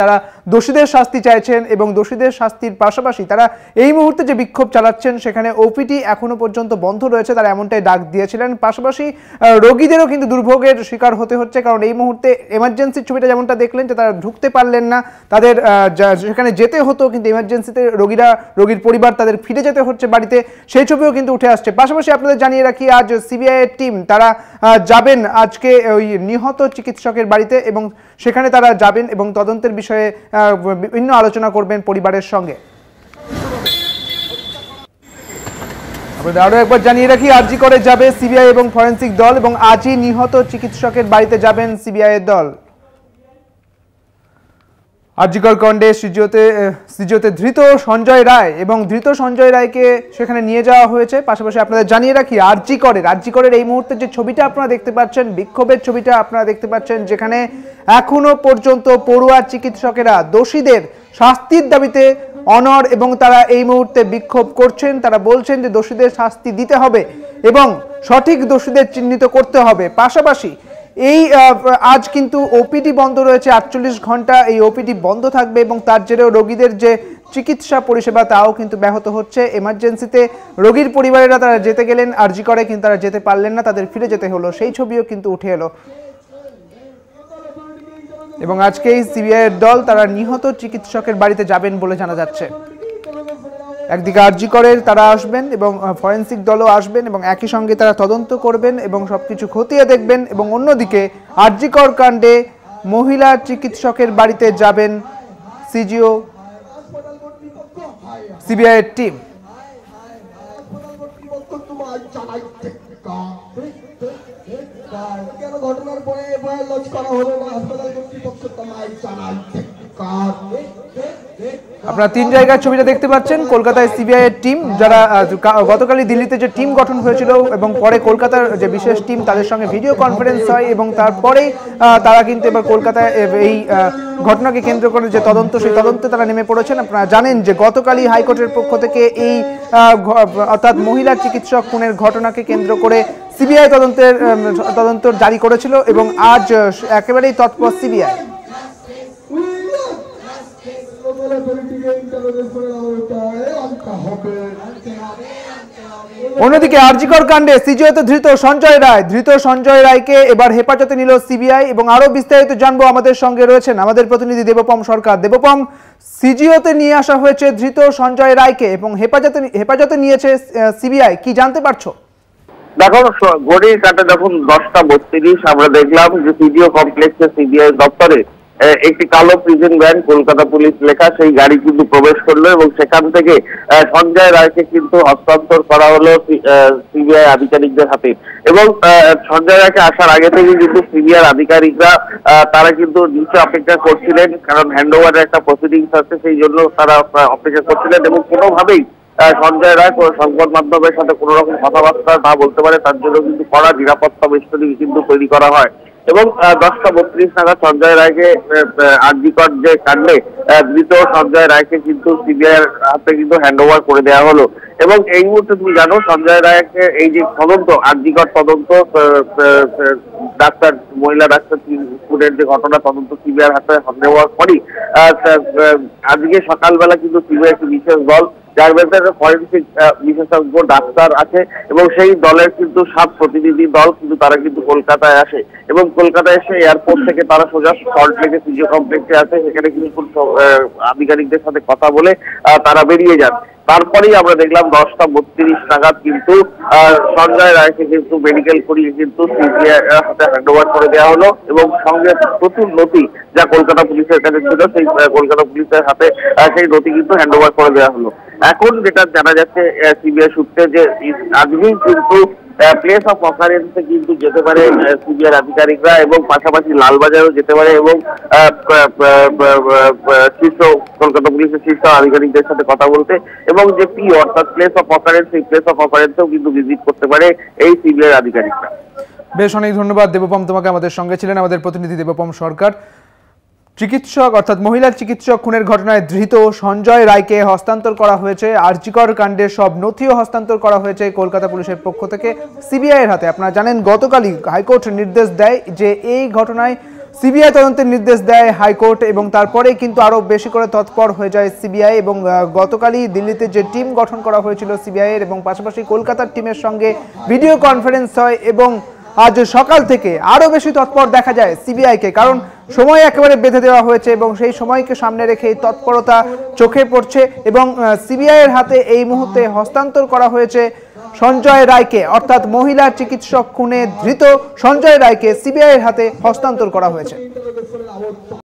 তারা দোষীদের শাস্তি চাইছেন এবং দোষীদের শাস্তির পাশাপাশি তারা এই মুহূর্তে যে বিক্ষোভ চালাচ্ছেন সেখানে ওপিটি এখনো পর্যন্ত বন্ধ রয়েছে, তারা এমনটাই ডাক দিয়েছিলেন। পাশাপাশি রোগীদেরও কিন্তু দুর্ভোগের শিকার হতে হচ্ছে, কারণ এই মুহূর্তে এমার্জেন্সির ছবিটা যেমনটা দেখলেন যে তারা ঢুকতে পারলেন না, তাদের সেখানে যেতে হতো, কিন্তু এমার্জেন্সিতে রোগীর পরিবার তাদের ফিরে যেতে হচ্ছে বাড়িতে, সেই ছবিও কিন্তু উঠে আসছে। পাশাপাশি আপনাদের জানিয়ে রাখি আজ সিবিআই এর টিম তারা যাবেন আজকে ওই নিহত চিকিৎসকের বাড়িতে এবং সেখানে তারা যাবেন এবং তদন্তের বিষয়ে বিভিন্ন আলোচনা করবেন পরিবারের সঙ্গে। আরো একবার জানিয়ে রাখি আরজি করে যাবে সিবিআই এবং ফরেন্সিক দল এবং আজই নিহত চিকিৎসকের বাড়িতে যাবেন সিবিআই এর দল। আরজিকর কাণ্ডে সিজিওতে ধৃত সঞ্জয় রায় এবং ধৃত সঞ্জয় রায়কে সেখানে নিয়ে যাওয়া হয়েছে। পাশাপাশি আপনাদের জানিয়ে রাখি আরজিকরের এই মুহূর্তে যে ছবিটা আপনারা দেখতে পাচ্ছেন, বিক্ষোভের ছবিটা আপনারা দেখতে পাচ্ছেন, যেখানে এখনো পর্যন্ত পড়ুয়া চিকিৎসকেরা দোষীদের শাস্তির দাবিতে অনড় এবং তারা এই মুহূর্তে বিক্ষোভ করছেন। তারা বলছেন যে দোষীদের শাস্তি দিতে হবে এবং সঠিক দোষীদের চিহ্নিত করতে হবে। পাশাপাশি এই আজ কিন্তু ওপিডি বন্ধ রয়েছে 48 ঘন্টা, এই ওপিডি বন্ধ থাকবে এবং তার জেরেও রোগীদের যে চিকিৎসা পরিষেবা তাও কিন্তু ব্যাহত হচ্ছে। এমার্জেন্সিতে রোগীর পরিবারেরা তারা যেতে গেলেন, আরজি করে কিন্তু তারা যেতে পারলেন না, তাদের ফিরে যেতে হলো, সেই ছবিও কিন্তু উঠে এলো। এবং আজকে এই সিবিআই এর দল তারা নিহত চিকিৎসকের বাড়িতে যাবেন বলে জানা যাচ্ছে। একদিকে আরজি করের তারা আসবেন এবং ফরেন্সিক দলও আসবেন এবং একই সঙ্গে তারা তদন্ত করবেন এবং সবকিছু খতিয়ে দেখবেন এবং অন্যদিকে আরজি কর কাণ্ডে মহিলা চিকিৎসকের বাড়িতে যাবেন সিজিও সিবিআই এর টিম। ঘটনার পরে লঞ্চ করা হলো না, হাসপাতাল কর্তৃপক্ষ তোমায় জানাই আপনারা তিন জায়গার ছবিটা দেখতে পাচ্ছেন। কলকাতায় সিবিআই এর টিম, যারা গতকালই দিল্লিতে যে টিম গঠন হয়েছিল এবং পরে কলকাতার যে বিশেষ টিম তাদের সঙ্গে ভিডিও কনফারেন্স হয় এবং তারপরেই তারা কিন্তু এবার কলকাতায় এই ঘটনাকে কেন্দ্র করে যে তদন্ত, সেই তদন্তে তারা নেমে পড়েছেন। আপনারা জানেন যে গতকালই হাইকোর্টের পক্ষ থেকে এই অর্থাৎ মহিলা চিকিৎসক খুনের ঘটনাকে কেন্দ্র করে সিবিআই তদন্ত জারি করেছিল এবং আজ একেবারেই তৎপর সিবিআই। অন্যদিকে আরজিকর কাণ্ডে সিজিওতে ধৃত সঞ্জয় রায়কে এবার হেফাজতে নিল সিবিআই এবং আরো বিস্তারিত জানবো আমাদের সঙ্গে রয়েছেন আমাদের প্রতিনিধি দেবপম সরকার। দেবপম, সিজিওতে নিয়ে আসা হয়েছে ধৃত সঞ্জয় রায়কে এবং হেফাজতে নিয়েছে সিবিআই, কি জানতে পারছো? দেখো ঘড়ির কাটে দেখুন 10:32 আমরা দেখলাম যে সিজিও কমপ্লেক্সে সিবিআই দপ্তরে একটি কালো প্রিজন ভ্যান কলকাতা পুলিশ লেখা সেই গাড়ি কিন্তু প্রবেশ করলো এবং সেখান থেকে সঞ্জয় রায়কে কিন্তু হস্তান্তর করা হলো সিবিআই আধিকারিকদের হাতে। এবং সঞ্জয় রায়কে আসার আগে থেকে কিন্তু সিবিআই আধিকারিকরা তারা কিন্তু নিচে অপেক্ষা করছিলেন, কারণ হ্যান্ডওভারের একটা প্রসিডিংস আছে, সেই জন্য তারা অপেক্ষা করছিলেন এবং কোনোভাবেই সঞ্জয় রায় সংবাদ মাধ্যমের সাথে কোনো রকম কথাবার্তা না বলতে পারে তার জন্য কিন্তু কড়া নিরাপত্তা বেষ্টনী কিন্তু তৈরি করা হয়। এবং 10:32 নাগাদ সঞ্জয় রায়কে আরজিকর যে কাণ্ডে ধৃত সঞ্জয় রায়কে কিন্তু সিবিআই এর হাতে কিন্তু হ্যান্ডওভার করে দেওয়া হলো। এবং এই মুহূর্তে তুমি জানো সঞ্জয় রায়কে এই যে তদন্ত আরজিকর তদন্ত মহিলা ডাক্তার খুনের যে ঘটনা তদন্ত সিবিআই এর হাতে হ্যান্ডওভার করি আজকে সকালবেলা কিন্তু সিবিআই একটি বিশেষ দল যার ভেতরে ফরেন্সিক বিশেষজ্ঞ ডাক্তার আছে এবং সেই দলের কিন্তু 7 প্রতিনিধি দল কিন্তু তারা কিন্তু কলকাতায় আসে এবং কলকাতায় এসে এয়ারপোর্ট থেকে তারা সোজা সল্ট লেকে সিজিও কমপ্লেক্সে আসে, সেখানে কিন্তু আধিকারিকদের সাথে কথা বলে তারা বেরিয়ে যান। তারপরেই আমরা দেখলাম 10:32 নাগাদ কিন্তু সঞ্জয় রায়কে কিন্তু মেডিকেল করিয়ে কিন্তু সিবিআই হাতে হ্যান্ডওভার করে দেওয়া হলো এবং সঙ্গে প্রচুর নথি যা কলকাতা পুলিশের কাছে ছিল সেই কলকাতা পুলিশের হাতে সেই নথি কিন্তু হ্যান্ডওভার করে দেওয়া হলো। এখন যেটা জানা যাচ্ছে সিবিআই সূত্রে যে আজকেই কিন্তু প্লেস অফ অকারেন্সে কিন্তু যেতে পারে সিবিআই আধিকারিকরা এবং পাশাপাশি লালবাজারও যেতে পারে এবং শীর্ষ কলকাতা পুলিশের শীর্ষ আধিকারিকদের সাথে কথা বলতে এবং যে পি অর্থাৎ প্লেস অফ অকারেন্স সেই প্লেস অফ অকারেন্সেও কিন্তু ভিজিট করতে পারে এই সিবিআই আধিকারিকরা। বেশ, অনেক ধন্যবাদ দেবপম, তোমাকে আমাদের সঙ্গে ছিলেন আমাদের প্রতিনিধি দেবপম সরকার। চিকিৎসক অর্থাৎ মহিলা চিকিৎসক খুনের ঘটনায় ধৃত সঞ্জয় রায়কে হস্তান্তর করা হয়েছে, আরজিকর কাণ্ডের সব নথিও হস্তান্তর করা হয়েছে কলকাতা পুলিশের পক্ষ থেকে সিবিআই এর হাতে। আপনারা জানেন গতকালই হাইকোর্ট নির্দেশ দেয় যে এই ঘটনায় সিবিআই তদন্তের নির্দেশ দেয় হাইকোর্ট এবং তারপরেই কিন্তু আরো বেশি করে তৎপর হয়ে যায় সিবিআই এবং গতকালই দিল্লিতে যে টিম গঠন করা হয়েছিল সিবিআই এর এবং পাশাপাশি কলকাতার টিমের সঙ্গে ভিডিও কনফারেন্স হয় এবং আজ সকাল থেকে আরো বেশি তৎপর দেখা যায় সিবিআই কে, কারণ সময় একেবারে বেঁধে দেওয়া হয়েছে এবং সেই সময়কে সামনে রেখে এই তৎপরতা চোখে পড়ছে এবং সিবিআই এর হাতে এই মুহূর্তে হস্তান্তর করা হয়েছে সঞ্জয় রায়কে, অর্থাৎ মহিলা চিকিৎসক খুনে ধৃত সঞ্জয় রায়কে সিবিআই এর হাতে হস্তান্তর করা হয়েছে।